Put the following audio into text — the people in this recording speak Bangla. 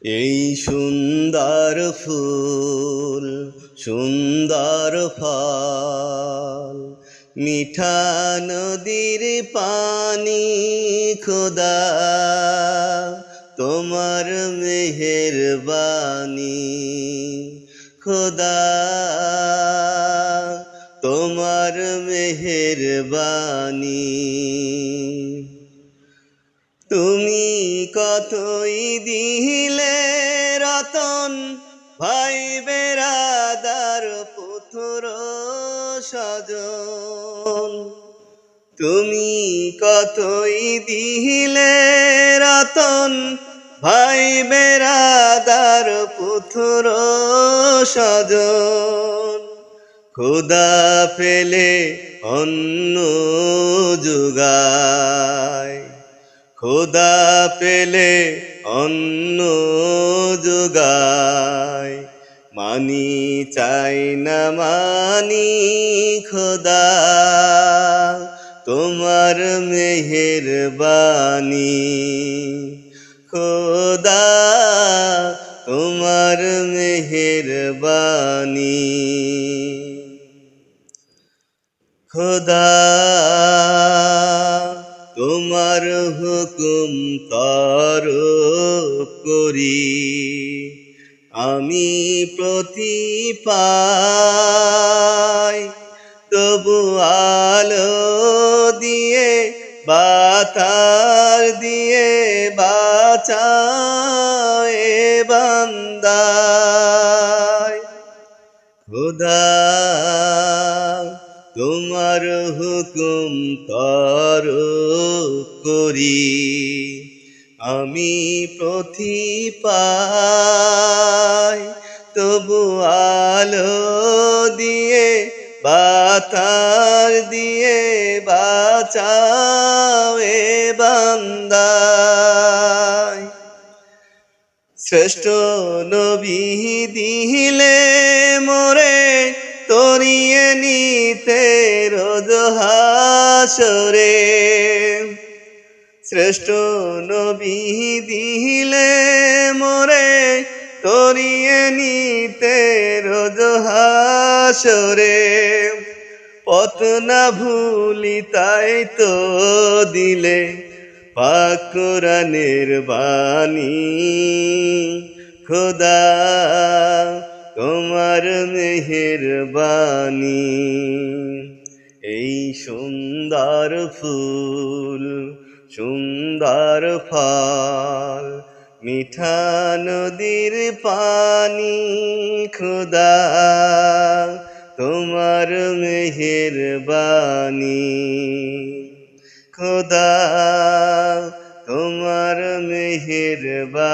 এই সুন্দর ফুল সুন্দর ফল, মিঠা নদীর পানি খোদা, তোমার মেহেরবানি খোদা, তোমার মেহেরবানি। তুমি কতই দিলে রতন, ভাই বেরাদার পুত্র স্বজন। তুমি কতই দিলে রতন, ভাই বেরাদার পুত্র স্বজন। খোদা পেলে অন্ন যোগায়, খোদা পেলে অন্ন যোগায়। মানি চাই না মানি খোদা, তোমার মেহেরবানি খোদা, তোমার মেহেরবানি খোদা। তোমার হুকুম তরক করি, আমি প্রতি পাই। তবু আলো দিয়ে বাতার দিয়ে বাঁচায় বান্দায় খোদা। তোমার হুকুম তরক করি, আমি প্রতি পাই। তবু আলো দিয়ে বাতার দিয়ে বাঁচাও এ বান্দায়। শ্রেষ্ঠ নবী দিলে মোরে তরিয়ে নিতে রোজ হাসরে। শ্রেষ্ঠ নবী দিলে মোরে তরিয়ে নিতে রোজ হাসরে। পথ না ভুলি তাই তো দিলে পাক কোরআনের বাণী খোদা, তোমার মেহেরবানি। এই সুন্দর ফুল সুন্দর ফল, মিঠা নদীর পানি খোদা, তোমার মেহেরবানি খোদা, তোমার মেহেরবানি।